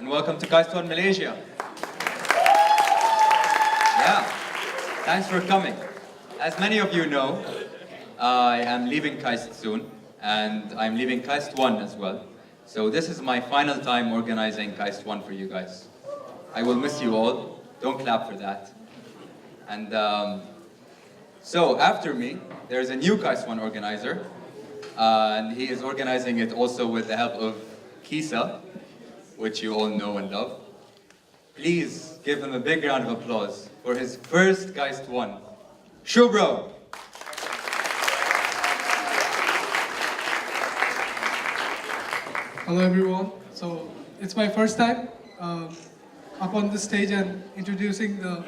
and welcome to KAIST 1 Malaysia. Yeah, thanks for coming. As many of you know, I am leaving KAIST soon, and I'm leaving KAIST 1 as well. So this is my final time organizing KAIST 1 for you guys. I will miss you all. Don't clap for that. And so after me, there's a new KAIST 1 organizer, and he is organizing it also with the help of Kisa, which you all know and love. Please give him a big round of applause for his first KAIST 1. Shubro! Hello everyone. So it's my first time up on the stage and introducing the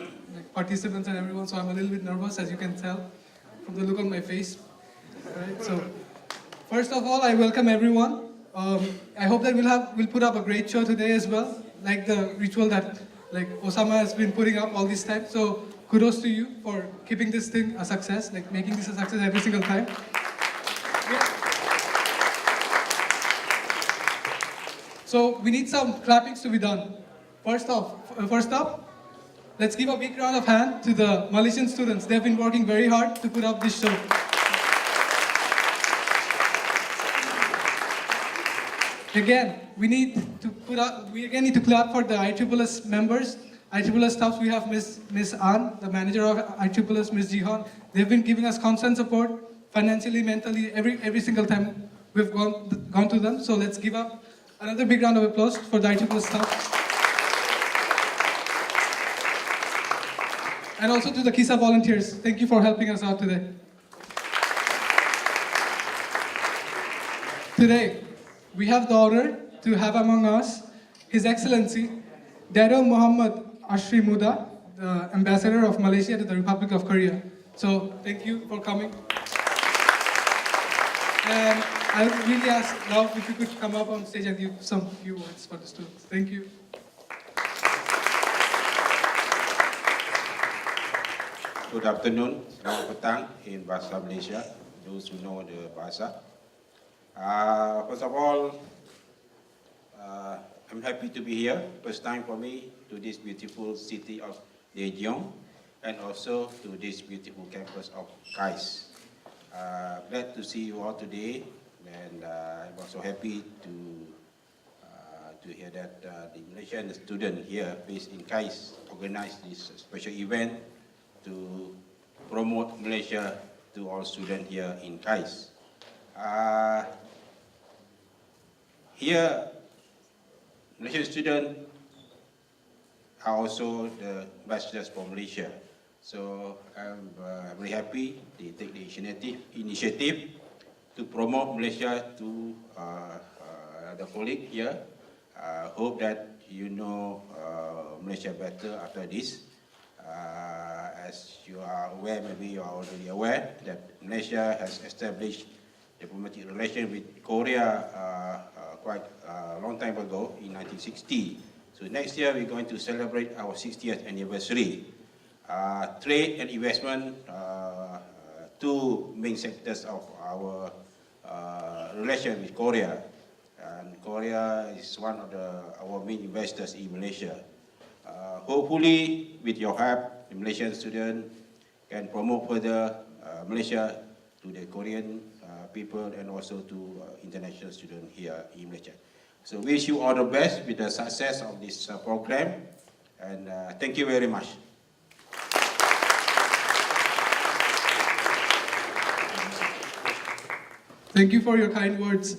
participants and everyone. So I'm a little bit nervous, as you can tell from the look on my face. Right. So first of all, I welcome everyone. I hope that we'll put up a great show today as well, like the ritual that Osama has been putting up all this time. So kudos to you for keeping this thing a success, making this a success every single time. So we need some clappings to be done. First up, let's give a big round of hand to the Malaysian students. They've been working very hard to put up this show. Again, we need to clap for the ISSS members, ISSS staffs. We have Miss Ann, the manager of ISSS, Miss Jihan. They've been giving us constant support, financially, mentally, every single time we've gone to them. So let's give up another big round of applause for the ISSS staff. And also to the KISA volunteers. Thank you for helping us out today. Today, we have the honor to have among us His Excellency Dado Muhammad Ashri Muda, the Ambassador of Malaysia to the Republic of Korea. So thank you for coming. And I would really ask now if you could come up on stage and give some few words for the students. Thank you. Good afternoon, selamat petang in Bahasa Malaysia, those who know the Bahasa. First of all, I'm happy to be here, first time for me, to this beautiful city of Daejeon, and also to this beautiful campus of KAIST. Glad to see you all today, and I'm also happy to hear that the Malaysian student here based in KAIST organized this special event to promote Malaysia to all students here in KAIST. Here, Malaysian students are also the ambassadors for Malaysia. So I'm very happy they take the initiative to promote Malaysia to the colleague here. Hope that you know Malaysia better after this. As you are aware, maybe you are already aware, that Malaysia has established diplomatic relations with Korea quite a long time ago, in 1960. So next year we're going to celebrate our 60th anniversary. Trade and investment, two main sectors of our relation with Korea. And Korea is one of our main investors in Malaysia. Hopefully, with your help, the Malaysian student can promote further Malaysia to the Korean people and also to international students here in Malaysia. So wish you all the best with the success of this program, and thank you very much. Thank you for your kind words.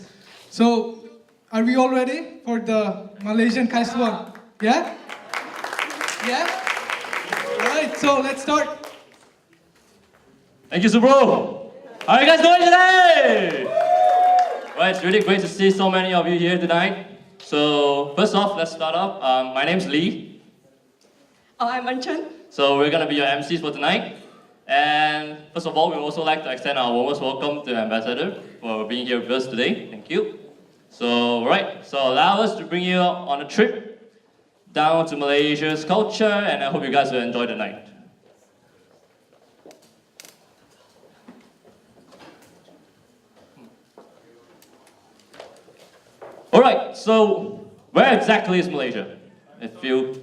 So, are we all ready for the Malaysian KAIST 1? Yeah? Yeah? Alright, so let's start. Thank you, Subro. How are you guys doing today? Well, it's really great to see so many of you here tonight. So, first off, let's start off. My name's Lee. I'm Anchen. So, we're going to be your MCs for tonight. And first of all, we would also like to extend our warmest welcome to the Ambassador for being here with us today. Thank you. So, alright, so allow us to bring you on a trip down to Malaysia's culture, and I hope you guys will enjoy the night. Alright, so Where exactly is Malaysia? If you...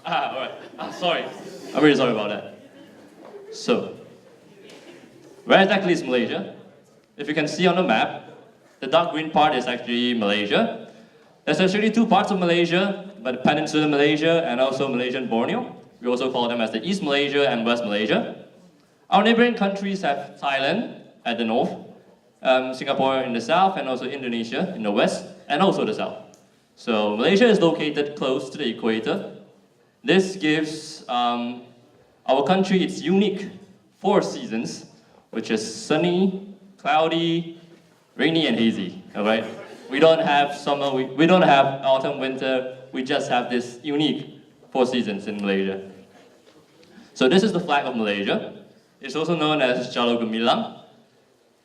Alright. Sorry. I'm really sorry about that. So, where exactly is Malaysia? If you can see on the map, the dark green part is actually Malaysia. There's actually two parts of Malaysia, but Peninsular Malaysia and also Malaysian Borneo. We also call them as the East Malaysia and West Malaysia. Our neighboring countries have Thailand at the north, Singapore in the south, and also Indonesia in the west, and also the south. So Malaysia is located close to the equator. This gives our country its unique 4 seasons, which is sunny, cloudy, rainy, and hazy. All right? We don't have summer, we don't have autumn, winter, we just have this unique 4 seasons in Malaysia. So this is the flag of Malaysia. It's also known as Jalur Gemilang.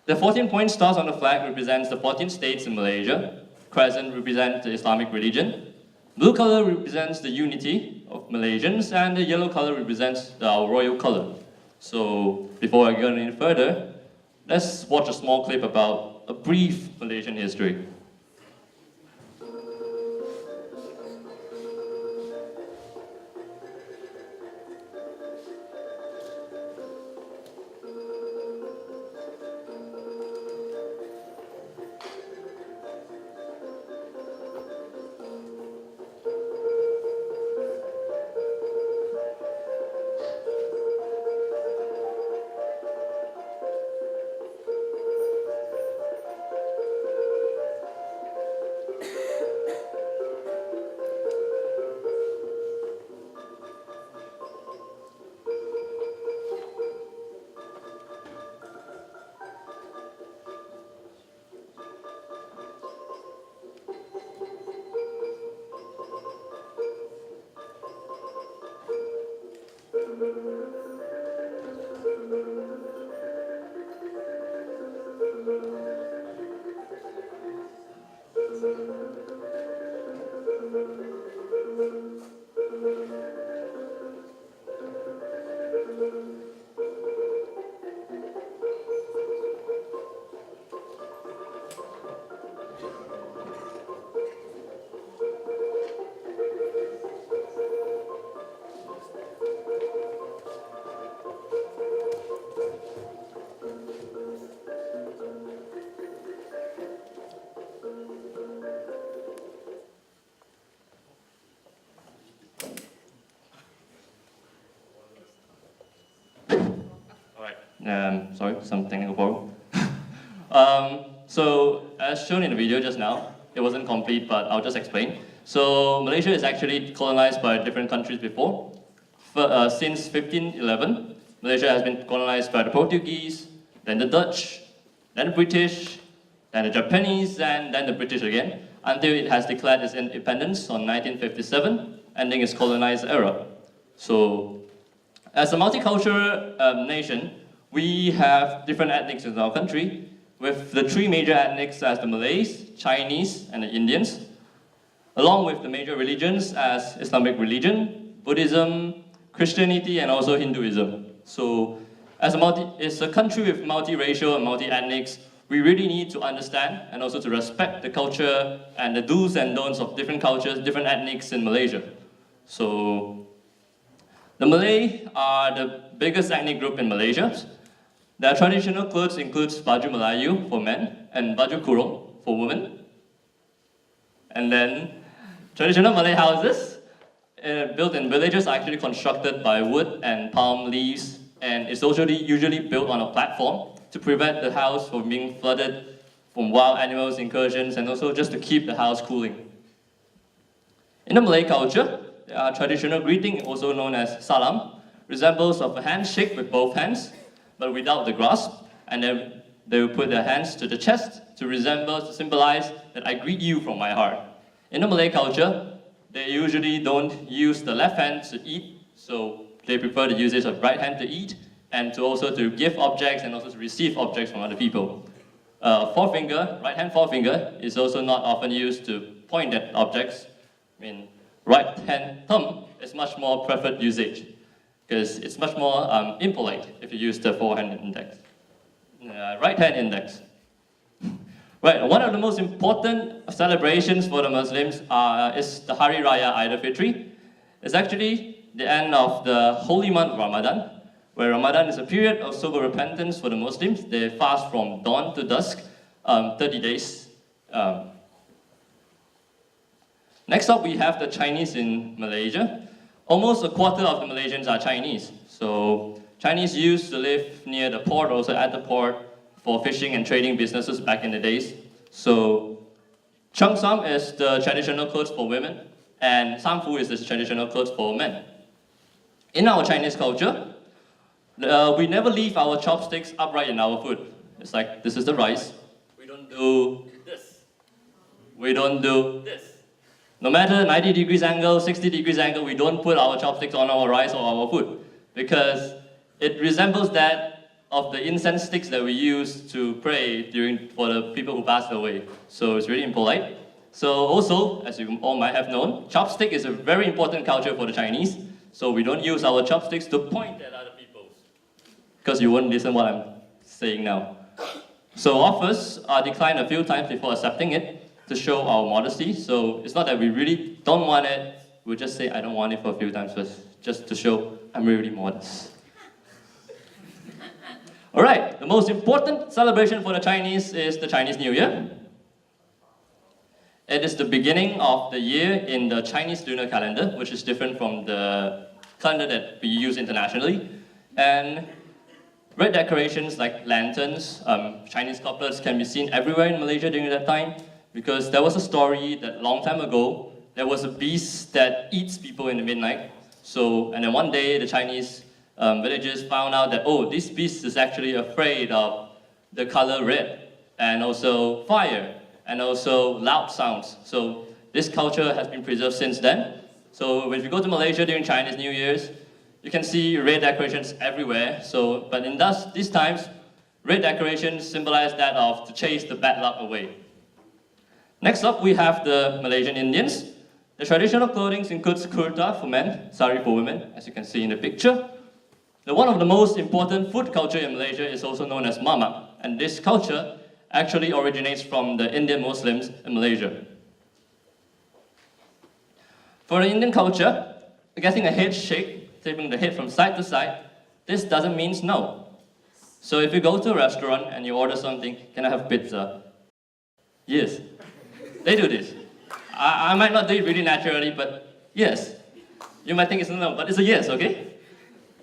The 14-point stars on the flag represents the 14 states in Malaysia. Crescent represents the Islamic religion. Blue color represents the unity of Malaysians, and the yellow color represents our royal color. So before I go any further, let's watch a small clip about a brief Malaysian history. Sorry, some technical problem. So, as shown in the video just now, it wasn't complete, but I'll just explain. So, Malaysia is actually colonized by different countries before. Since 1511, Malaysia has been colonized by the Portuguese, then the Dutch, then the British, then the Japanese, and then the British again, until it has declared its independence on 1957, ending its colonized era. So, as a multicultural nation, we have different ethnics in our country, with the 3 major ethnics as the Malays, Chinese, and the Indians, along with the major religions as Islamic religion, Buddhism, Christianity, and also Hinduism. So, it's a country with multiracial and multi-ethnics, we really need to understand and also to respect the culture and the do's and don'ts of different cultures, different ethnics in Malaysia. So, the Malay are the biggest ethnic group in Malaysia. Their traditional clothes includes baju Melayu for men and baju kurung for women. And then traditional Malay houses built in villages are actually constructed by wood and palm leaves, and it's also usually built on a platform to prevent the house from being flooded from wild animals, incursions, and also just to keep the house cooling. In the Malay culture, traditional greeting, also known as salam, resembles of a handshake with both hands, but without the grasp, and then they will put their hands to the chest to symbolize that I greet you from my heart. In the Malay culture, they usually don't use the left hand to eat, so they prefer the usage of right hand to eat, and to give objects and also to receive objects from other people. Right hand forefinger is also not often used to point at objects. I mean, right hand thumb is much more preferred usage, because it's much more impolite if you use the right hand index. Right, one of the most important celebrations for the Muslims is the Hari Raya Idul Fitri. It's actually the end of the holy month of Ramadan, where Ramadan is a period of sober repentance for the Muslims. They fast from dawn to dusk, 30 days. Next up, we have the Chinese in Malaysia. Almost a quarter of the Malaysians are Chinese. So Chinese used to live near the port, also at the port, for fishing and trading businesses back in the days. So cheongsam is the traditional clothes for women, and samfu is the traditional clothes for men. In our Chinese culture, we never leave our chopsticks upright in our food. It's like, this is the rice. We don't do this. We don't do this. No matter 90 degrees angle, 60 degrees angle, we don't put our chopsticks on our rice or our food, because it resembles that of the incense sticks that we use to pray for the people who passed away. So it's really impolite. So also, as you all might have known, chopstick is a very important culture for the Chinese. So we don't use our chopsticks to point at other people, because you won't listen what I'm saying now. So offers are declined a few times before accepting it to show our modesty. So it's not that we really don't want it, we'll just say I don't want it for a few times first, just to show I'm really modest. All right, the most important celebration for the Chinese is the Chinese New Year. It is the beginning of the year in the Chinese lunar calendar, which is different from the calendar that we use internationally. And red decorations like lanterns, Chinese couplets can be seen everywhere in Malaysia during that time, because there was a story that long time ago, there was a beast that eats people in the midnight. And then one day the Chinese villagers found out that, oh, this beast is actually afraid of the color red, and also fire, and also loud sounds. So this culture has been preserved since then. So when you go to Malaysia during Chinese New Year's, you can see red decorations everywhere. But in these times, red decorations symbolize that of to chase the bad luck away. Next up, we have the Malaysian Indians. The traditional clothing includes kurta for men, sari for women, as you can see in the picture. One of the most important food culture in Malaysia is also known as mamak, and this culture actually originates from the Indian Muslims in Malaysia. For the Indian culture, getting a head shake, tipping the head from side to side, this doesn't mean no. So if you go to a restaurant and you order something, can I have pizza? Yes, they do this. I might not do it really naturally, but yes. You might think it's a no, but it's a yes, okay?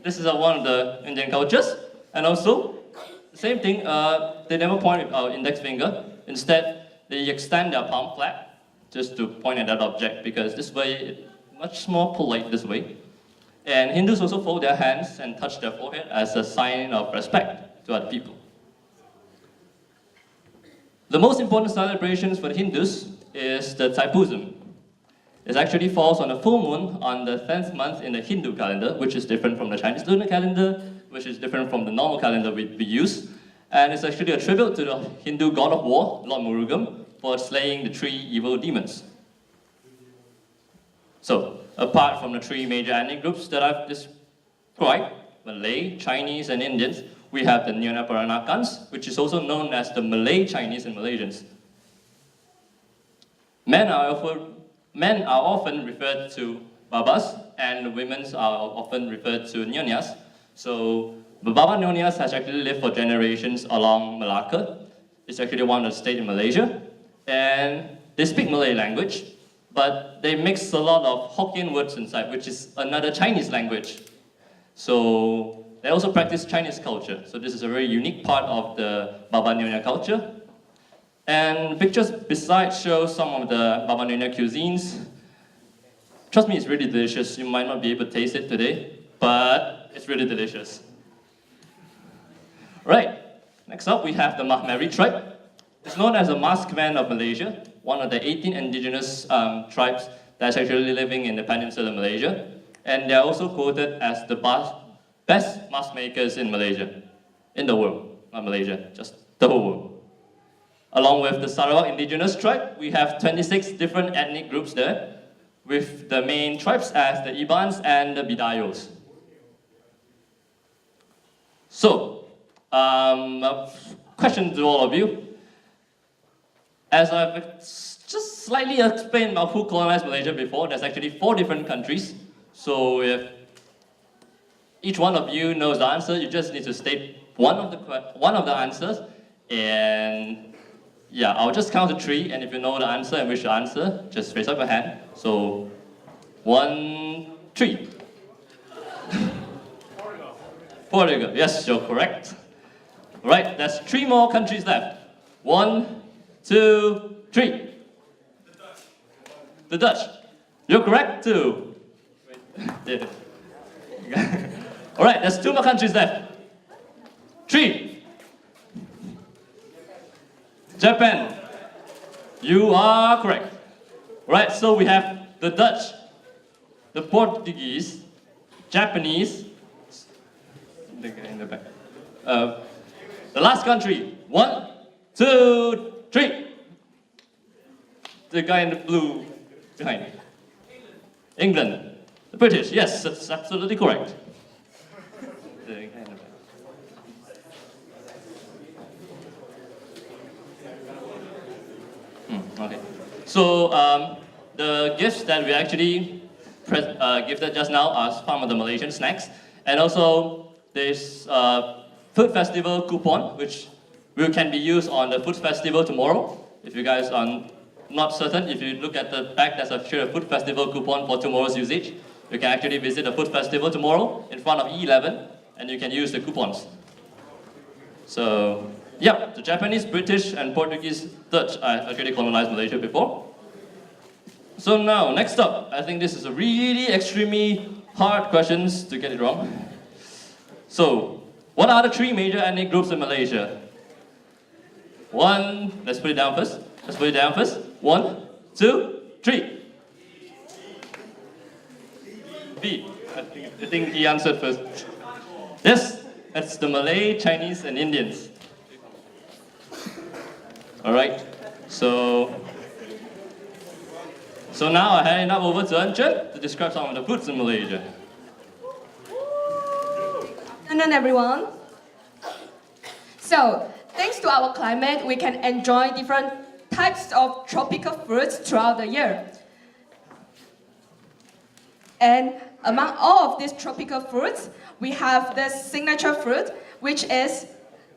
This is one of the Indian cultures. And also, the same thing, they never point with our index finger. Instead, they extend their palm flat just to point at that object, because this way, it's much more polite this way. And Hindus also fold their hands and touch their forehead as a sign of respect to other people. The most important celebrations for the Hindus is the Thaipusam. It actually falls on a full moon on the 10th month in the Hindu calendar, which is different from the Chinese lunar calendar, which is different from the normal calendar we use. And it's actually a tribute to the Hindu god of war, Lord Murugam, for slaying the 3 evil demons. So, apart from the 3 major ethnic groups that I've described, Malay, Chinese, and Indians, we have the Nyonya Peranakans, which is also known as the Malay Chinese and Malaysians. Men are often referred to babas, and women are often referred to nyonyas. So the baba nyonyas has actually lived for generations along Malacca. It's actually one of the states in Malaysia. And they speak Malay language, but they mix a lot of Hokkien words inside, which is another Chinese language. So they also practice Chinese culture. So this is a very unique part of the baba nyonya culture. And pictures beside show some of the baba nyonya cuisines. Trust me, it's really delicious. You might not be able to taste it today, but it's really delicious. Right, next up we have the Mahmeri tribe. It's known as the masked man of Malaysia, one of the 18 indigenous tribes that's actually living in the peninsula of Malaysia. And they're also quoted as the best mask makers in Malaysia, in the world, not Malaysia, just the whole world. Along with the Sarawak indigenous tribe, we have 26 different ethnic groups there, with the main tribes as the Ibans and the Bidayos. So, a question to all of you. as I've just slightly explained about who colonized Malaysia before, there's actually 4 different countries. So if each one of you knows the answer, you just need to state one of the answers, and yeah, I'll just count to 3, and if you know the answer and wish to answer, just raise up your hand. So 1, 3. Portugal. Yes, you're correct. Right, there's 3 more countries left. 1, 2, 3. The Dutch. You're correct too. Wait. All right, there's 2 more countries left. 3. Japan. You are correct. Right, so we have the Dutch, the Portuguese, Japanese. The guy in the back. The last country. 1, 2, 3. The guy in the blue behind. England. The British. Yes, that's absolutely correct. The guy in the back. Okay. So the gifts that we actually gifted just now are some of the Malaysian snacks, and also there's food festival coupon which can be used on the food festival tomorrow. If you guys are not certain, if you look at the back, there's actually a food festival coupon for tomorrow's usage. You can actually visit the food festival tomorrow in front of E11, and you can use the coupons. So, yeah, the Japanese, British, and Portuguese, Dutch actually colonized Malaysia before. So now, next up, I think this is a really extremely hard questions to get it wrong. So, what are the 3 major ethnic groups in Malaysia? 1, let's put it down first. 1, 2, 3. B. I think he answered first. Yes, that's the Malay, Chinese, and Indians. All right. So now I hand it up over to Anchen to describe some of the foods in Malaysia. Good afternoon, everyone. So, thanks to our climate, we can enjoy different types of tropical fruits throughout the year. And among all of these tropical fruits, we have the signature fruit, which is,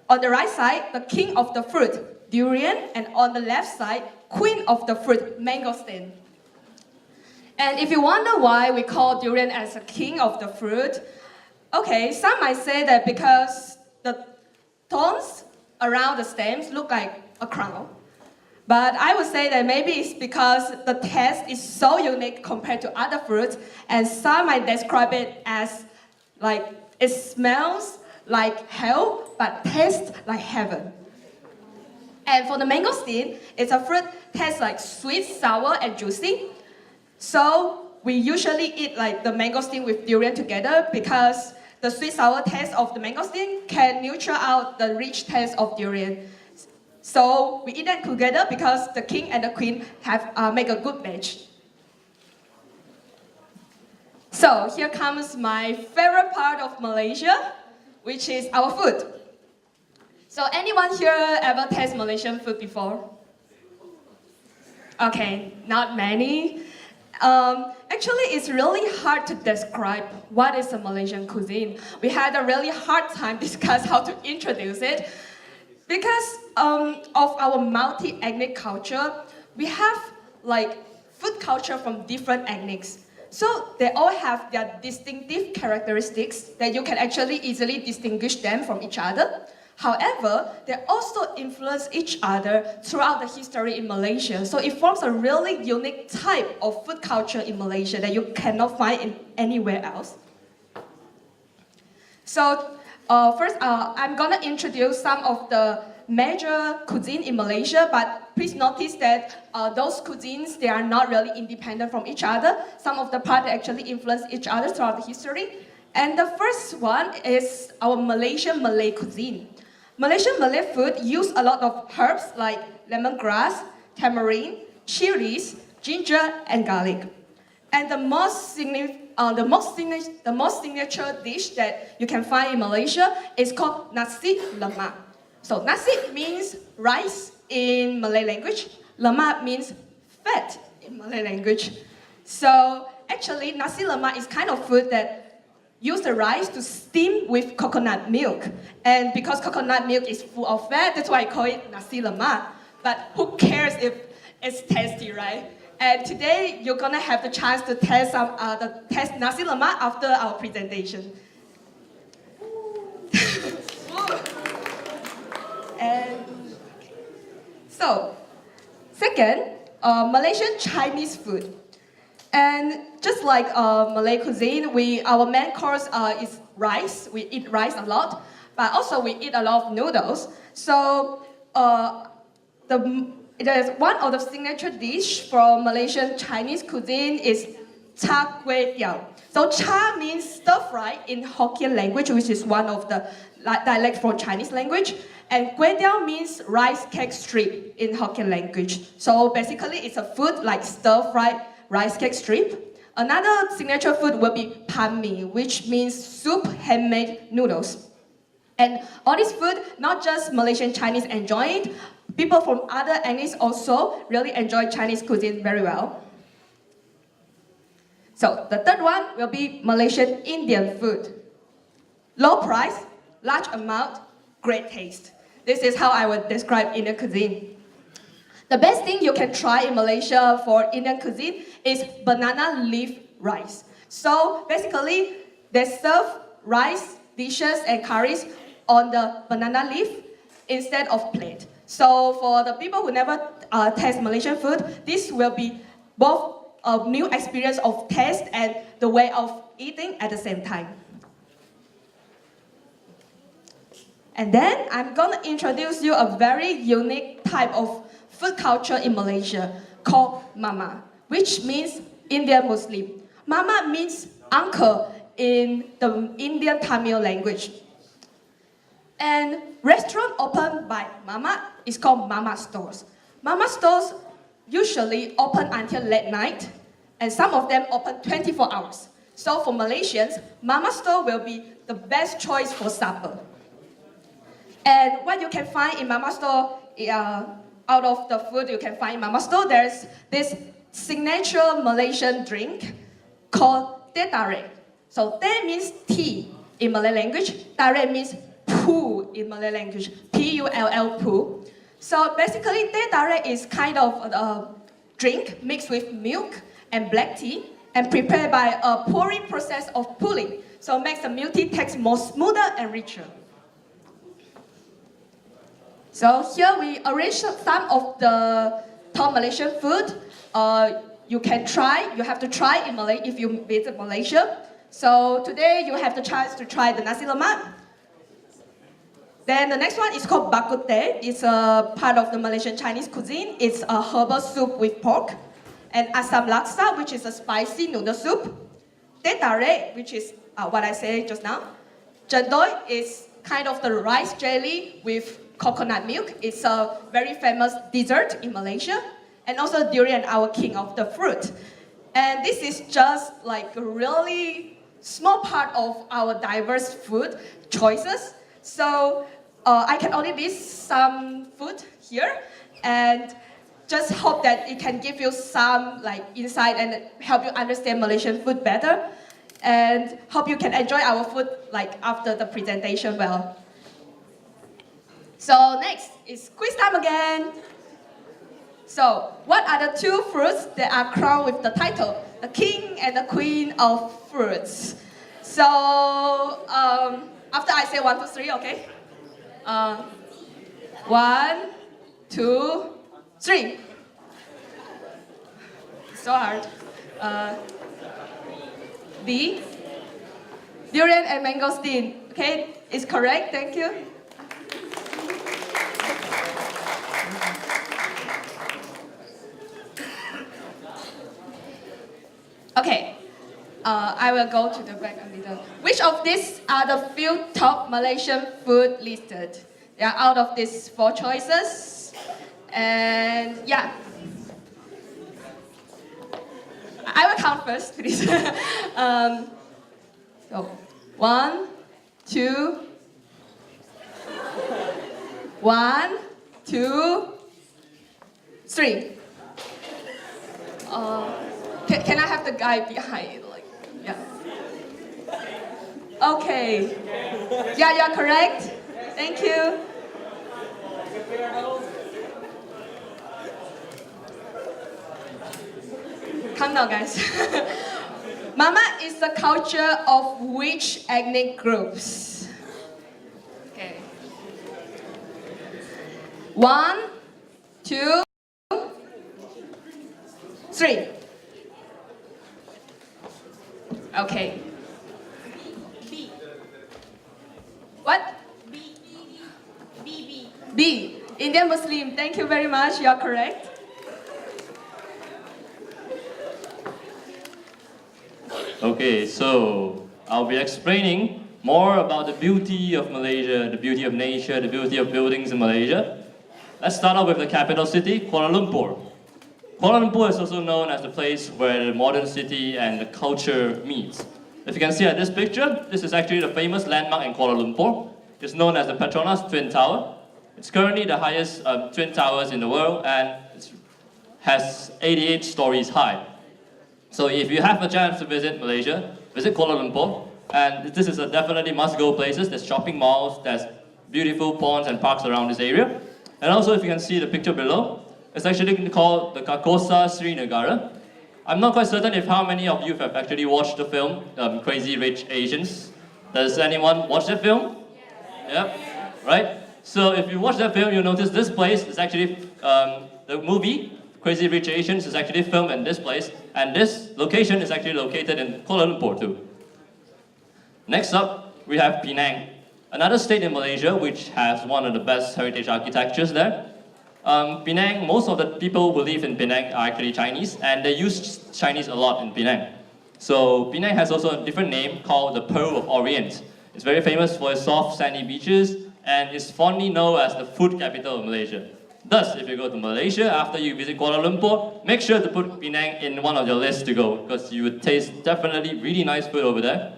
on the right side, the king of the fruit, durian, and on the left side, queen of the fruit, mangosteen. And if you wonder why we call durian as a king of the fruit, okay, some might say that because the thorns around the stems look like a crown. But I would say that maybe it's because the taste is so unique compared to other fruits, and some might describe it as like it smells like hell, but tastes like heaven. And for the mangosteen, it's a fruit tastes like sweet, sour, and juicy. So we usually eat like the mangosteen with durian together because the sweet sour taste of the mangosteen can neutral out the rich taste of durian. So we eat them together because the king and the queen have make a good match. So here comes my favorite part of Malaysia, which is our food. So anyone here ever taste Malaysian food before? Okay, not many. Actually, it's really hard to describe what is a Malaysian cuisine. We had a really hard time discuss how to introduce it. Because of our multi-ethnic culture, we have like food culture from different ethnics. So they all have their distinctive characteristics that you can actually easily distinguish them from each other. However, they also influence each other throughout the history in Malaysia. So it forms a really unique type of food culture in Malaysia that you cannot find in anywhere else. So first, I'm gonna introduce some of the major cuisine in Malaysia, but please notice that those cuisines, they are not really independent from each other. Some of the parts actually influence each other throughout the history. And the first one is our Malaysian Malay cuisine. Malaysian Malay food use a lot of herbs like lemongrass, tamarind, chilies, ginger, and garlic. And the most signature dish that you can find in Malaysia is called nasi lemak. So nasi means rice in Malay language. Lemak means fat in Malay language. So actually, nasi lemak is kind of food that use the rice to steam with coconut milk. And because coconut milk is full of fat, that's why I call it nasi lemak. But who cares if it's tasty, right? And today, you're gonna have the chance to test test nasi lemak after our presentation. And so, second, Malaysian Chinese food. And just like Malay cuisine, our main course is rice. We eat rice a lot, but also we eat a lot of noodles. So there's one of the signature dish from Malaysian Chinese cuisine is cha kway teow. So cha means stir fry in Hokkien language, which is one of the dialects from Chinese language. And kway teow means rice cake strip in Hokkien language. So basically it's a food like stir fried rice cake strip. Another signature food will be pan mi, which means soup handmade noodles. And all this food, not just Malaysian Chinese enjoy it, people from other ethnics also really enjoy Chinese cuisine very well. So the third one will be Malaysian Indian food. Low price, large amount, great taste. This is how I would describe Indian cuisine. The best thing you can try in Malaysia for Indian cuisine is banana leaf rice. So basically, they serve rice, dishes, and curries on the banana leaf instead of plate. So for the people who never taste Malaysian food, this will be both a new experience of taste and the way of eating at the same time. And then I'm gonna introduce you a very unique type of food culture in Malaysia called Mama, which means Indian Muslim. Mama means uncle in the Indian Tamil language. And restaurant opened by Mama is called Mama stores. Mama stores usually open until late night, and some of them open 24 hours. So for Malaysians, Mama store will be the best choice for supper. And what you can find in Mama store, out of the food you can find in Mama store, there's this signature Malaysian drink called teh tarik. So teh means tea in Malay language, tarik means poo in Malay language, P-U-L-L, poo. So basically, teh tarik is kind of a drink mixed with milk and black tea and prepared by a pouring process of pulling. So it makes the milk tea taste more smoother and richer. So here we arranged some of the top Malaysian food. You have to try in Malay if you visit Malaysia. So today you have the chance to try the nasi lemak. Then the next one is called bak kut teh. It's a part of the Malaysian Chinese cuisine. It's a herbal soup with pork. And asam laksa, which is a spicy noodle soup. Teh tarik, which is what I said just now. Cendol is kind of the rice jelly with coconut milk. It's a very famous dessert in Malaysia. And also durian, our king of the fruit. And this is just like a really small part of our diverse food choices. So I can only list some food here and just hope that it can give you some insight and help you understand Malaysian food better. And hope you can enjoy our food after the presentation well. So next is quiz time again. So what are the two fruits that are crowned with the title, the king and the queen of fruits? So after I say 1, 2, 3, okay? 1, 2, 3. So hard. B. Durian and mangosteen. Okay, it's correct. Thank you. Okay, I will go to the back a little. Which of these are the few top Malaysian food listed? They are out of these 4 choices. And yeah. I will count first, please. So, 1, 2, 1, 2, 3. Can I have the guy behind? Like, yeah. Okay. Yeah, you're correct. Thank you. Calm down, guys. Mama is the culture of which ethnic groups? Okay. 1, 2, 3. Okay. B. What? B. B. B. Indian Muslim. Thank you very much. You are correct. Okay, so I'll be explaining more about the beauty of Malaysia, the beauty of nature, the beauty of buildings in Malaysia. Let's start off with the capital city, Kuala Lumpur. Kuala Lumpur is also known as the place where the modern city and the culture meets. If you can see at this picture, this is actually the famous landmark in Kuala Lumpur. It's known as the Petronas Twin Tower. It's currently the highest twin towers in the world and it has 88 stories high. So if you have a chance to visit Malaysia, visit Kuala Lumpur. And this is a definitely must-go places. There's shopping malls, there's beautiful ponds and parks around this area. And also if you can see the picture below, it's actually called the Kakosa Srinegara. I'm not quite certain if how many of you have actually watched the film Crazy Rich Asians. Does anyone watch that film? Yeah. Right? So if you watch that film, you'll notice this place is actually, the movie Crazy Rich Asians is actually filmed in this place, and this location is actually located in Kuala Lumpur too. Next up, we have Penang, another state in Malaysia which has one of the best heritage architectures there. Penang, most of the people who live in Penang are actually Chinese, and they use Chinese a lot in Penang. So Penang has also a different name called the Pearl of Orient. It's very famous for its soft sandy beaches, and is fondly known as the food capital of Malaysia. Thus, if you go to Malaysia after you visit Kuala Lumpur, make sure to put Penang in one of your lists to go, because you would taste definitely really nice food over there.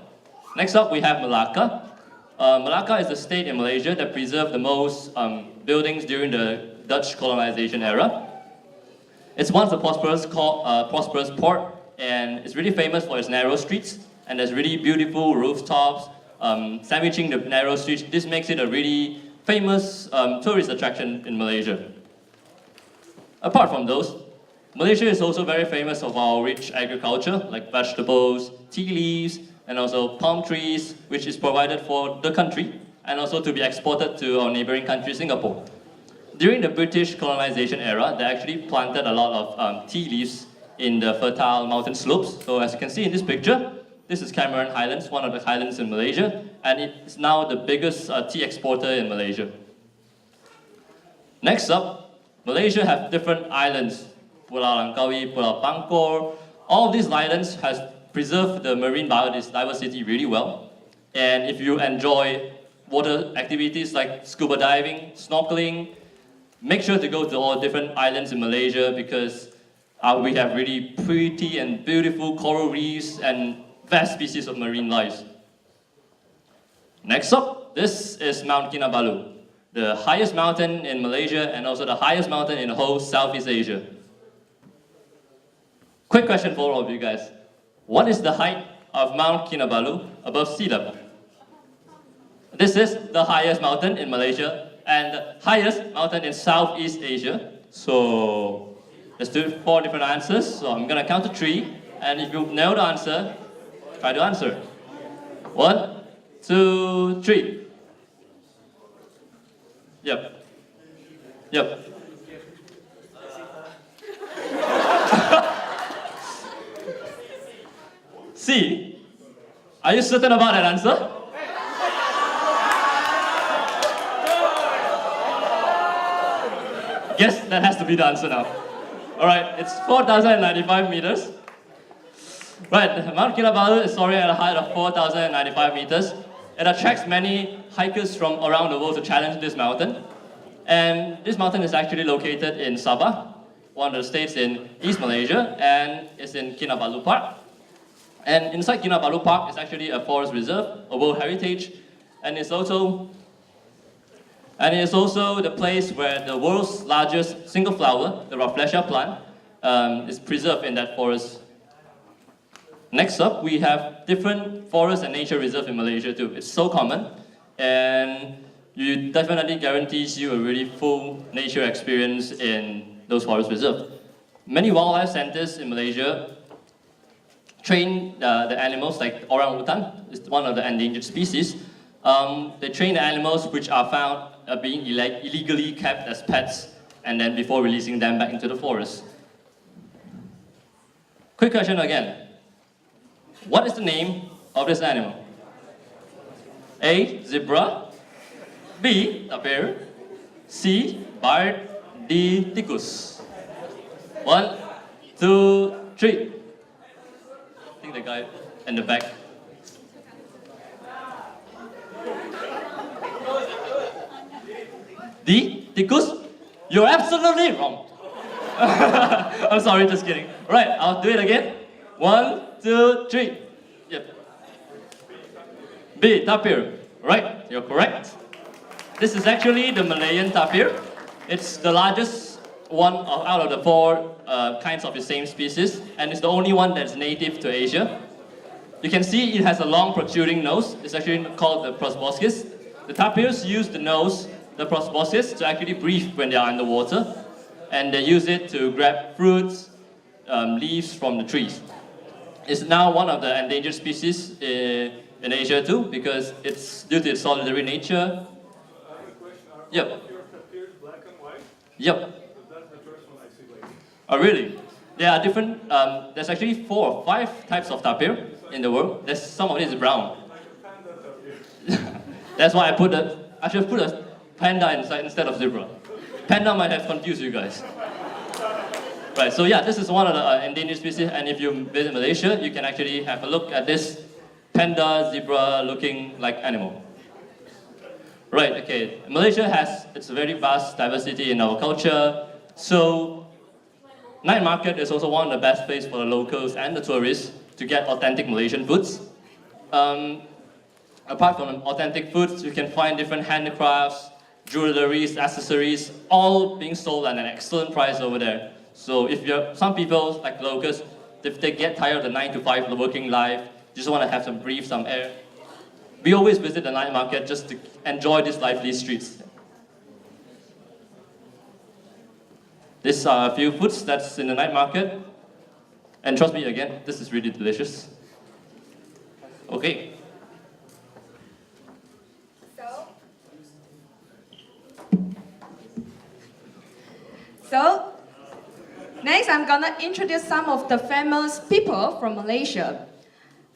Next up, we have Malacca. Malacca is the state in Malaysia that preserved the most buildings during the Dutch colonization era. It's once a prosperous port, and it's really famous for its narrow streets, and there's really beautiful rooftops sandwiching the narrow streets. This makes it a really famous tourist attraction in Malaysia. Apart from those, Malaysia is also very famous of our rich agriculture, like vegetables, tea leaves, and also palm trees, which is provided for the country, and also to be exported to our neighboring country, Singapore. During the British colonization era, they actually planted a lot of tea leaves in the fertile mountain slopes. So as you can see in this picture, this is Cameron Highlands, one of the highlands in Malaysia, and it's now the biggest tea exporter in Malaysia. Next up, Malaysia has different islands, Pulau Langkawi, Pulau Pangkor. All of these islands has preserved the marine biodiversity really well. And if you enjoy water activities like scuba diving, snorkeling, make sure to go to all different islands in Malaysia, because we have really pretty and beautiful coral reefs and vast species of marine life. Next up, this is Mount Kinabalu, the highest mountain in Malaysia and also the highest mountain in the whole Southeast Asia. Quick question for all of you guys. What is the height of Mount Kinabalu above sea level? This is the highest mountain in Malaysia and the highest mountain in Southeast Asia. So let's do 4 different answers. So I'm gonna count to 3, and if you know the answer, try to answer. 1, 2, 3. Yep. Yep. C. Are you certain about that answer? Yes, that has to be the answer now. Alright, it's 4,095 meters. Right, Mount Kinabalu is soaring at a height of 4,095 meters. It attracts many hikers from around the world to challenge this mountain. And this mountain is actually located in Sabah, one of the states in East Malaysia, and it's in Kinabalu Park. And inside Kinabalu Park is actually a forest reserve, a World Heritage, and it's also And it is also the place where the world's largest single flower, the Rafflesia plant, is preserved in that forest. Next up, we have different forest and nature reserve in Malaysia too. It's so common, and it definitely guarantees you a really full nature experience in those forest reserves. Many wildlife centers in Malaysia train the animals, like orangutan, is one of the endangered species. They train the animals which are found being illegally kept as pets, and then before releasing them back into the forest. Quick question again. What is the name of this animal? A. Zebra. B. Tapir. C. Bird. D. Tikus. 1, 2, 3. I think the guy in the back. D. Tikus? You're absolutely wrong. I'm sorry, just kidding. Right, I'll do it again. 1, 2, 3. Yep. B. Tapir. Right, you're correct. This is actually the Malayan tapir. It's the largest one out of the 4 kinds of the same species, and it's the only one that's native to Asia. You can see it has a long protruding nose. It's actually called the proboscis. The tapirs use the nose, the proboscis, to actually breathe when they are in the water, and they use it to grab fruits, leaves from the trees. It's now one of the endangered species in Asia too, because it's due to its solitary nature. Yep. Your tapir black and white? Yep. That's the first one I see lately. Oh, really? There are different, there's actually 4 or 5 types of tapir in the world. There's, some of it is brown. That's why I should put a panda inside instead of zebra. Panda might have confused you guys. Right, so yeah, this is one of the endangered species, and if you visit Malaysia, you can actually have a look at this panda, zebra looking like animal. Right, okay. Malaysia has its very vast diversity in our culture, so night market is also one of the best places for the locals and the tourists to get authentic Malaysian foods. Apart from authentic foods, you can find different handicrafts, jewelries, accessories, all being sold at an excellent price over there. So if you're, some people, like locals, if they get tired of the 9 to 5 working life, just want to have some breathe, some air, we always visit the night market just to enjoy these lively streets. These are a few foods that's in the night market. And trust me again, this is really delicious. Okay. So, next I'm gonna introduce some of the famous people from Malaysia.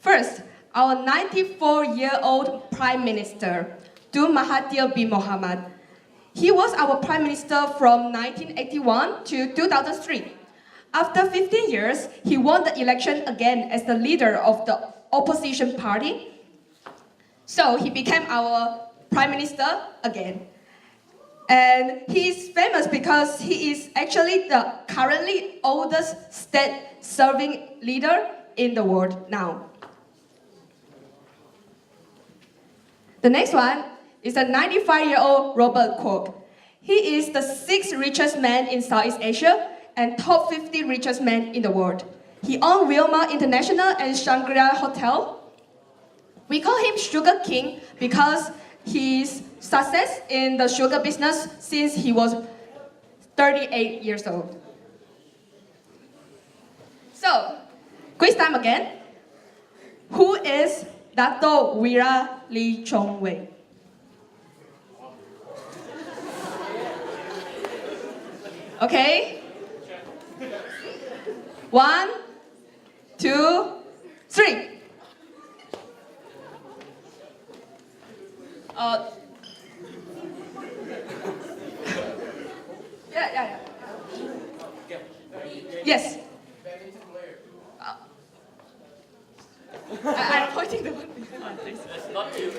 First, our 94-year-old Prime Minister, Tun Mahathir bin Mohamad. He was our Prime Minister from 1981 to 2003. After 15 years, he won the election again as the leader of the opposition party. So he became our Prime Minister again. And he is famous because he is actually the currently oldest state-serving leader in the world now. The next one is the 95-year-old Robert Kwok. He is the 6th richest man in Southeast Asia and top 50 richest man in the world. He owns Wilmar International and Shangri-La Hotel. We call him Sugar King because his success in the sugar business since he was 38 years old. So, quiz time again. Who is Dato Wira Lee Chong Wei? Okay. 1, 2, 3. Yeah. Yes. I'm pointing the one behind. It's not you.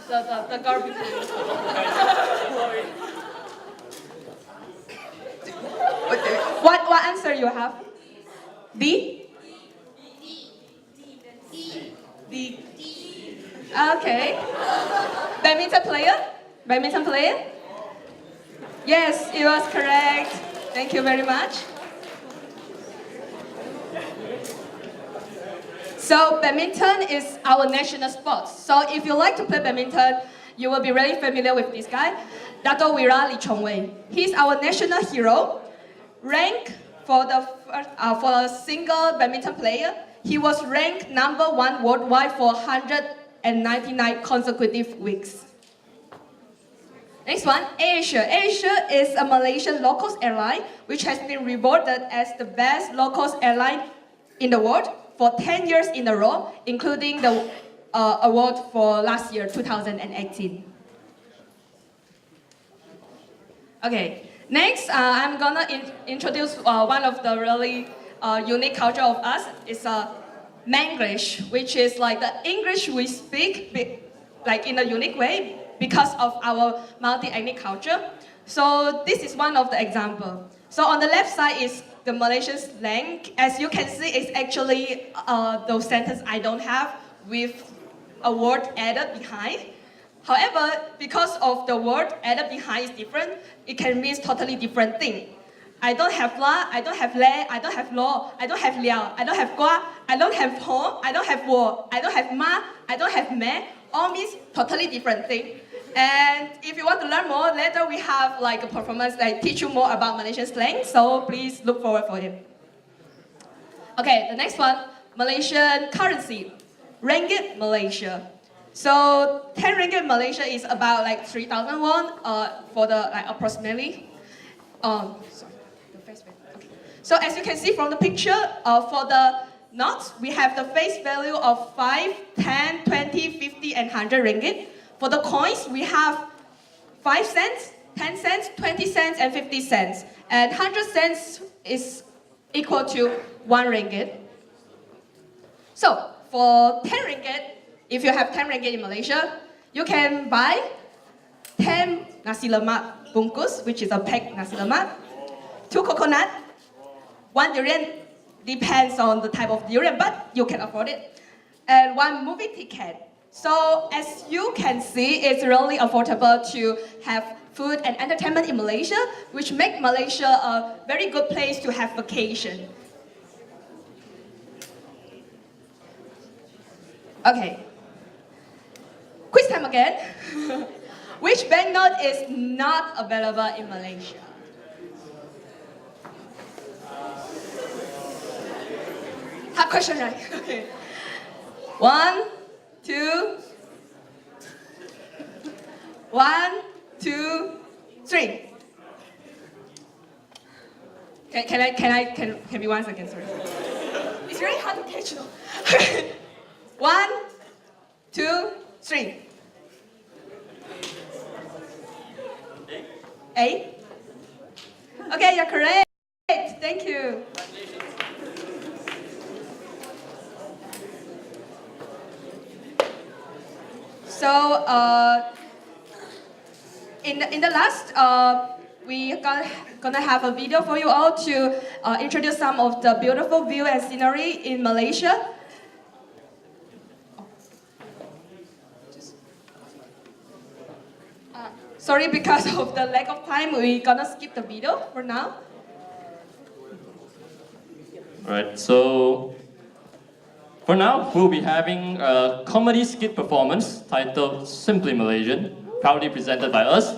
The garbage. What answer you have? D? D. Okay. Badminton player? Badminton player? Yes, it was correct. Thank you very much. So badminton is our national sport. So if you like to play badminton, you will be really familiar with this guy, Dato Wira Lee Chong Wei. He's our national hero. Ranked for a single badminton player, he was ranked #1 worldwide for 199 consecutive weeks. Next one, Asia. Asia is a Malaysian low-cost airline which has been rewarded as the best low-cost airline in the world for 10 years in a row, including the award for last year, 2018. Okay, next I'm gonna introduce one of the really unique culture of us. It's Manglish, which is like the English we speak like in a unique way because of our multi-ethnic culture. So this is one of the example. So on the left side is the Malaysian slang. As you can see, it's actually those sentences I don't have with a word added behind. However, because of the word added behind is different, it can mean totally different thing. I don't have la, I don't have le, I don't have lo, I don't have liao, I don't have gua, I don't have ho, I don't have wo, I don't have ma, I don't have me. All means totally different thing. And if you want to learn more, later we have like a performance that teach you more about Malaysian slang. So please look forward for it. Okay, the next one, Malaysian currency, Ringgit Malaysia. So 10 ringgit Malaysia is about like 3,000 won for the like approximately. Sorry, the face value. Okay. So as you can see from the picture, for the notes, we have the face value of 5, 10, 20, 50, and 100 ringgit. For the coins, we have 5 cents, 10 cents, 20 cents, and 50 cents. And 100 cents is equal to 1 ringgit. So for 10 ringgit, if you have 10 ringgit in Malaysia, you can buy 10 nasi lemak bungkus, which is a packed nasi lemak, 2 coconut, 1 durian, depends on the type of durian, but you can afford it, and 1 movie ticket. So as you can see, it's really affordable to have food and entertainment in Malaysia, which make Malaysia a very good place to have vacation. Okay. Quiz time again. Which banknote is not available in Malaysia? Hard question, right? Okay. 1, 2. 1, 2, 3. Can be once again, sorry. It's very hard to catch though. 1, 2, 3. 8. Okay, you're correct. Thank you. So in the last, we gonna have a video for you all to introduce some of the beautiful view and scenery in Malaysia. Sorry, because of the lack of time, we're gonna skip the video for now. Alright, so for now, we'll be having a comedy skit performance titled Simply Malaysian, proudly presented by us.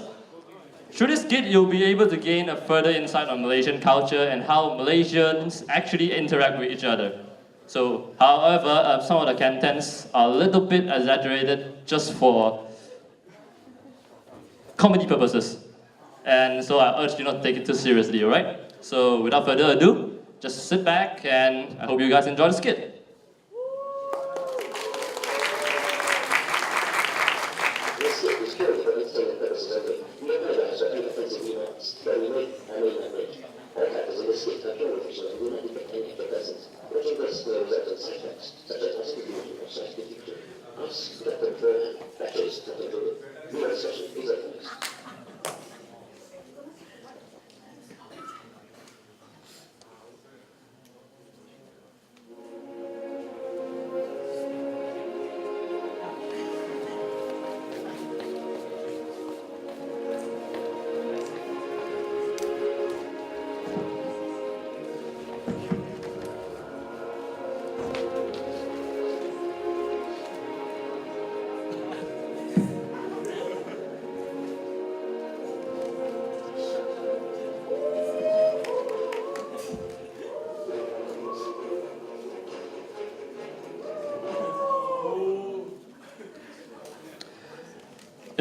Through this skit, you'll be able to gain a further insight on Malaysian culture and how Malaysians actually interact with each other. So, however, some of the contents are a little bit exaggerated just for comedy purposes. And so I urge you not to take it too seriously, alright? So without further ado, just sit back and I hope you guys enjoy the skit.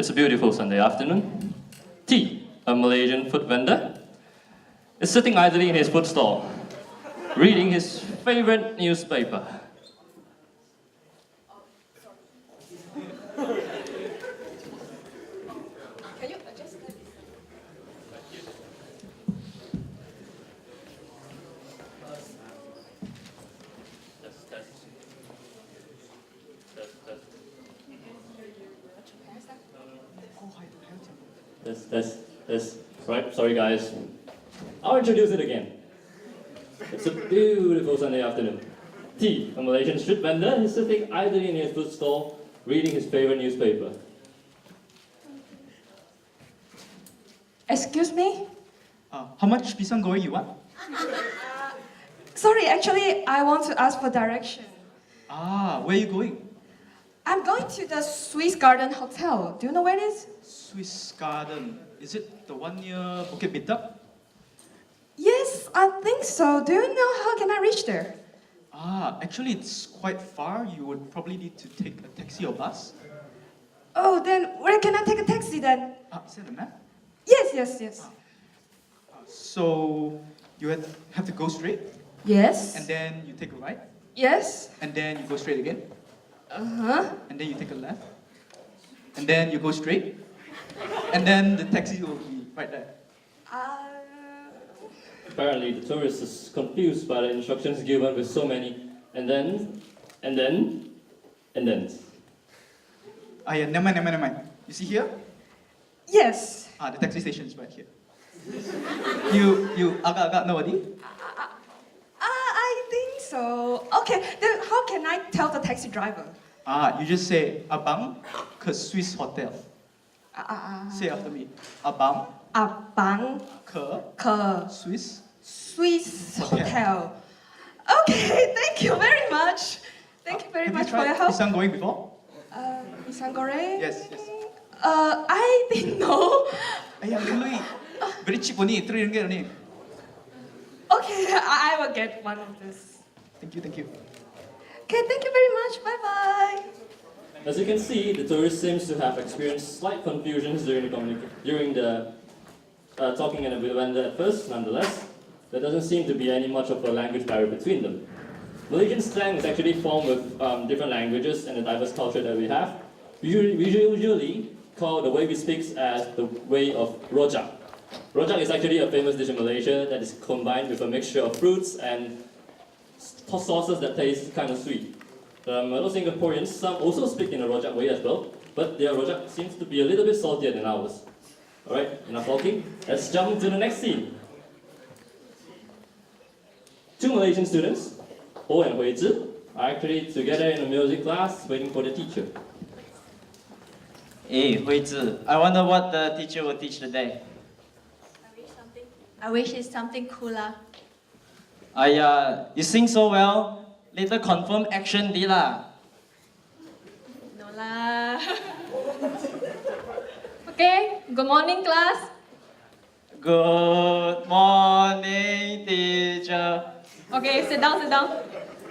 It's a beautiful Sunday afternoon. T, a Malaysian food vendor, is sitting idly in his food stall, reading his favorite newspaper. Can you adjust that? This. Right, sorry guys. I'll introduce it again. It's a beautiful Sunday afternoon. T, a Malaysian street vendor, is sitting idly in his food stall, reading his favorite newspaper. Excuse me? How much pisang goreng you want? Sorry, actually, I want to ask for direction. Where are you going? I'm going to the Swiss Garden Hotel. Do you know where it is? Swiss Garden. Is it the one near Bukit Bintang? Yes, I think so. Do you know how can I reach there? Actually it's quite far. You would probably need to take a taxi or bus. Oh, then where can I take a taxi then? Is that the map? Yes. So you have to go straight, Yes. and then you take a right, Yes. and then you go straight again, Uh-huh. and then you take a left, and then you go straight, and then the taxi will be right there. Apparently, the tourist is confused by the instructions given with so many and then. Yeah, never mind. You see here? Yes. The taxi station is right here. You agak-agak know already? I think so. Okay, then how can I tell the taxi driver? You just say Abang ke Swiss Hotel. Say after me. Abang Abang ke ke Swiss. Swiss Hotel. Hotel. Okay, thank you very much. Thank you very Have much you for your tried help. pisang goreng before? Pisang goreng? Yes. I think no. Ayah, really? Very cheap only, 3 ringgit only. Okay, I will get one of this. Thank you. Okay, thank you very much. Bye-bye. As you can see, the tourist seems to have experienced slight confusions during the talking and with the vendor at first. Nonetheless, there doesn't seem to be any much of a language barrier between them. Malaysian slang is actually formed with different languages and the diverse culture that we have. We usually call the way we speak as the way of rojak. Rojak is actually a famous dish in Malaysia that is combined with a mixture of fruits and sauces that taste kind of sweet. A lot of Singaporeans, some also speak in a rojak way as well, but their rojak seems to be a little bit saltier than ours. Alright, enough talking. Let's jump to the next scene. 2 Malaysian students, Ho and Hui Zhi, are actually together in a music class waiting for the teacher. Hey, Huizhi, I wonder what the teacher will teach today. I wish it's something cooler. You sing so well. Later confirm action di lah. No lah. Okay, good morning class. Good morning, teacher. Okay, sit down.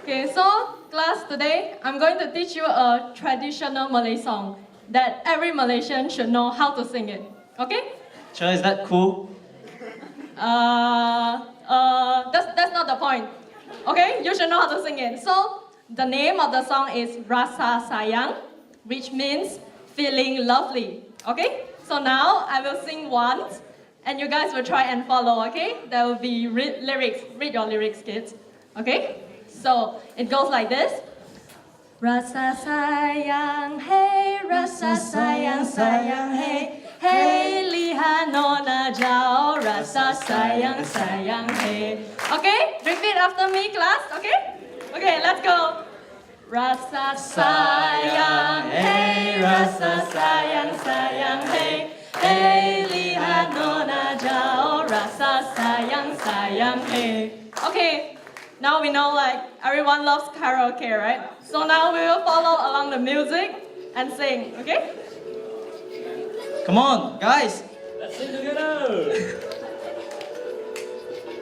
Okay, so class, today I'm going to teach you a traditional Malay song that every Malaysian should know how to sing it. Okay? Sure, is that cool? That's not the point. Okay, you should know how to sing it. So the name of the song is Rasa Sayang, which means feeling lovely. Okay? So now I will sing once, and you guys will try and follow. Okay? There will be lyrics. Read your lyrics, kids. Okay? So it goes like this. Rasa sayang, hey, rasa sayang, sayang, hey. Hey, lihat nona jauh, rasa sayang, sayang, hey. Okay, repeat after me, class. Okay? Okay, let's go. Rasa sayang, hey, rasa sayang, sayang, hey. Hey, lihat nona jauh, rasa sayang, sayang, hey. Okay, now we know like everyone loves karaoke, right? So now we will follow along the music and sing, okay? Come on, guys. Let's sing together!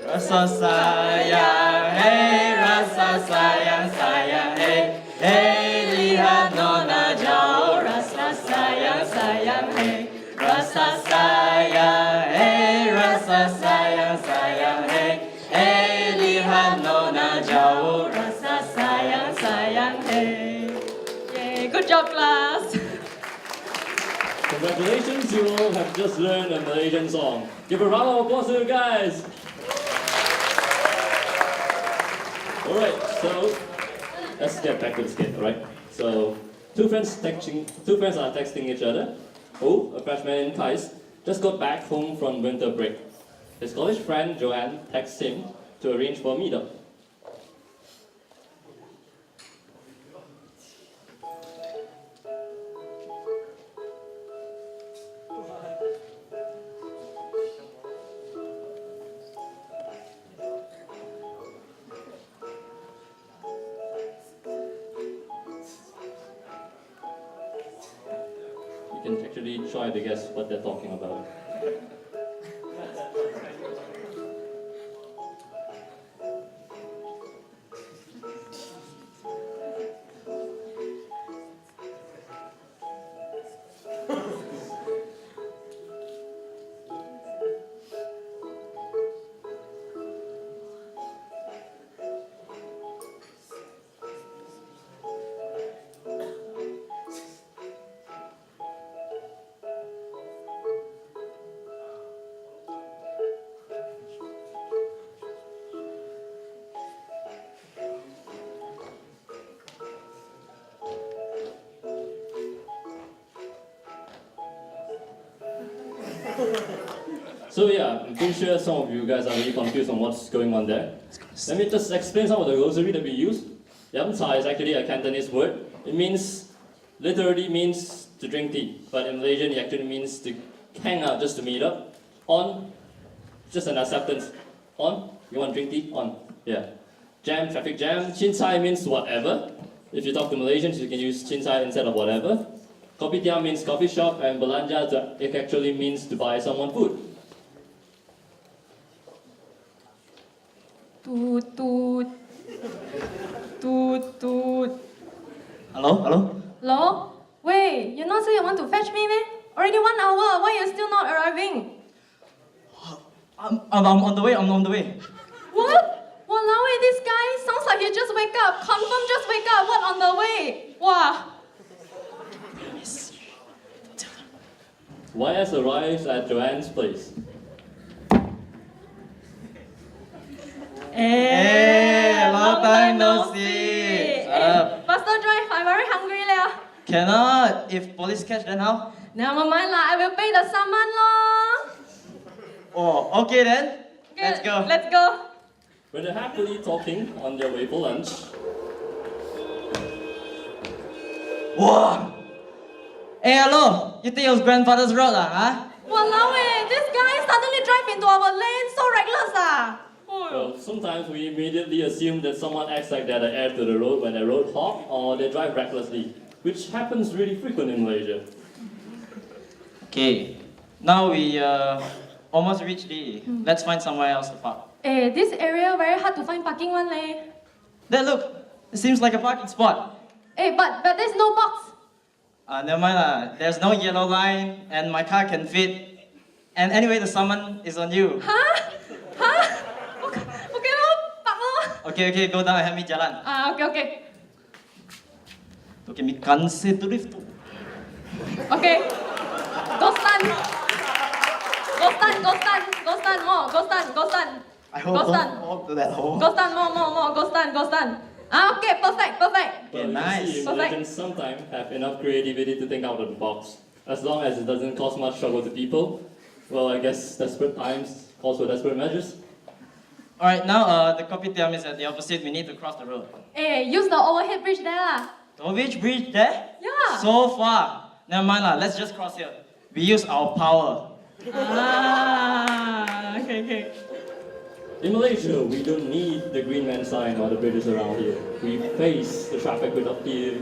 Rasa sayang, hey, rasa sayang, sayang, hey. Hey, lihat nona jauh, Rasa sayang, sayang, hey. rasa sayang, hey, rasa sayang, sayang, hey, hey, lihat nona jauh, rasa sayang, sayang, hey. Yay, good job, class. Congratulations, you all have just learned a Malaysian song. Give a round of applause to you guys. Alright, so let's get back to the skit, alright? So two friends are texting each other. Oh, a freshman in KAIST, just got back home from winter break. His college friend Joanne texts him to arrange for a meetup. You can actually try to guess what they're talking about. So yeah, I'm pretty sure some of you guys are really confused on what's going on there. Let me just explain some of the glossary that we use. Yam cha is actually a Cantonese word. It literally means to drink tea, but in Malaysian it actually means to hang out, just to meet up. On, just an acceptance. On, you want to drink tea? On, yeah. Jam, traffic jam. Chin chai means whatever. If you talk to Malaysians, you can use chin chai instead of whatever. Kopitiam means coffee shop, and belanja it actually means to buy someone food. Toot toot. Toot toot. Hello? Hello? Wait, you not say you want to fetch me, man? Already 1 hour, why you still not arriving? I'm on the way, What? Walao, this guy sounds like he just wake up. Confirm just wake up. What on the way? Wow. YS arrives at Joanne's place. Hey, long time no see. Faster drive, I'm very hungry now. Cannot. If police catch, then how? Never mind lah, I will pay the summon lor. Oh, okay then. Okay, Let's go. Let's go. When they're happily talking on their way for lunch, Wow. Hey, hello. You think it was grandfather's road, huh? Walao, this guy suddenly drive into our lane, so reckless ah. well, sometimes we immediately assume that someone acts like they're the heir to the road when they road hog or they drive recklessly, which happens really frequent in Malaysia. Okay. Now we almost reached the. Let's find somewhere else to park. This area very hard to find parking one leh. There, look. It seems like a parking spot. But there's no box. Never mind lah. There's no yellow line, and my car can fit. And anyway, the summon is on you. Huh? Okay lor, park lor. Okay, go down and help me jalan. Okay. Okay, me kanse drift. Okay. Go stand. Go stand. I Go stand. hope to that hole. Go stand, more. Go stand. Okay, perfect. Okay, Well, nice. you see, Malaysians sometimes have enough creativity to think out of the box. As long as it doesn't cause much trouble to people, well, I guess desperate times calls for desperate measures. Alright, now the kopitiam is at the opposite. We need to cross the road. Use the overhead bridge there lah. The which bridge there? Yeah. So far. Never mind lah. Let's just cross here. We use our power. Okay. In Malaysia, we don't need the green man sign or the bridges around here. We face the traffic with our fear,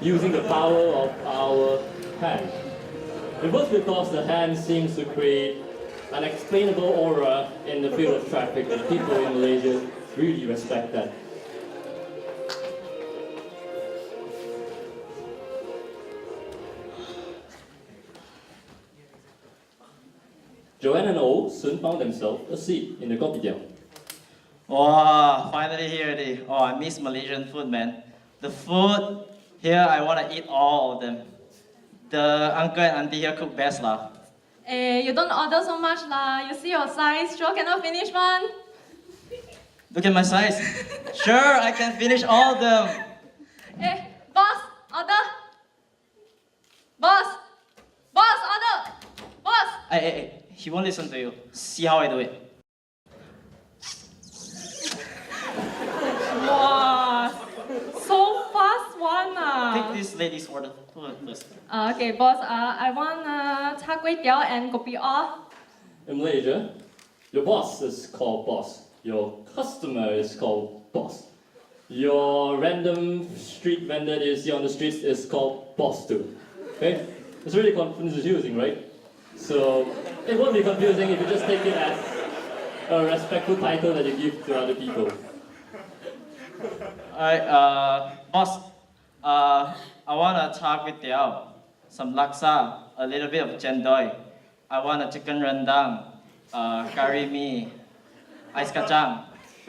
using the power of our hand. It was because the hand seems to create an explainable aura in the field of traffic, and people in Malaysia really respect that. Joanne and O soon found themselves a seat in the kopitiam. Wow, finally here already. Oh, I miss Malaysian food, man. The food here, I want to eat all of them. The uncle and auntie here cook best lah. Eh, you don't order so much lah. You see your size, sure cannot finish one. Look at my size. Sure, I can finish all of them. Eh, boss, order. Boss, boss, order. Boss. Hey, he won't listen to you. See how I do it. Wow, so fast one ah. Take this lady's order first. Okay, boss. I want char kway teow and kopi o. In Malaysia, your boss is called boss. Your customer is called boss. Your random street vendor that you see on the streets is called boss too. Okay? It's really confusing, right? So it won't be confusing if you just take it as a respectful title that you give to other people. Alright, boss. I want a char kway teow, some laksa, a little bit of chendol. I want a chicken rendang, curry mee, ice kacang.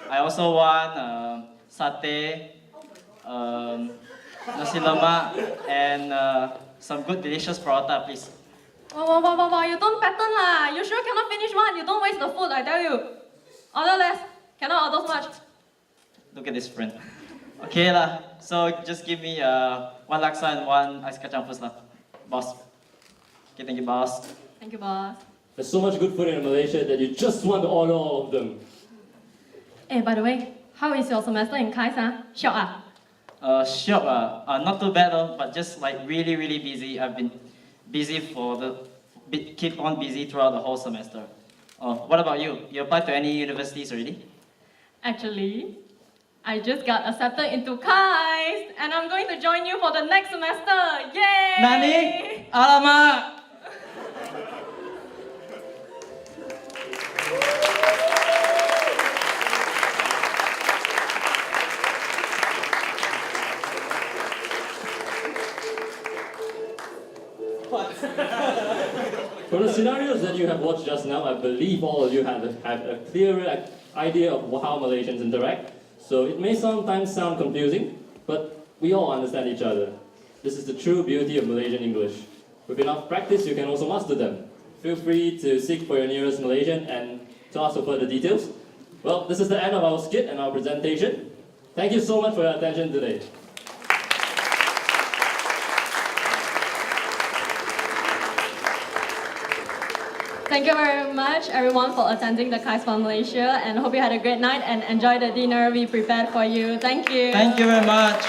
I also want satay, nasi lemak, and some good delicious paratha, please. Wow, you don't pattern lah. You sure cannot finish one. You don't waste the food, I tell you. Order less. Cannot order so much. Look at this friend. Okay lah, so just give me one laksa and one ice kacang first lah, boss. Okay, thank you, boss. Thank you, boss. There's so much good food in Malaysia that you just want to order all of them. Eh, by the way, how is your semester in KAIST? Shiok ah? Shiok not too bad though, but just like really busy. I've been busy keep on busy throughout the whole semester. What about you? You applied to any universities already? Actually, I just got accepted into KAIST and I'm going to join you for the next semester. Yay! Nani? Alamak! From the scenarios that you have watched just now, I believe all of you have a clearer idea of how Malaysians interact. So it may sometimes sound confusing, but we all understand each other. This is the true beauty of Malaysian English. With enough practice, you can also master them. Feel free to seek for your nearest Malaysian and to ask for further details. Well, this is the end of our skit and our presentation. Thank you so much for your attention today. Thank you very much, everyone, for attending the KAIST from Malaysia, and hope you had a great night and enjoy the dinner we prepared for you. Thank you. Thank you very much.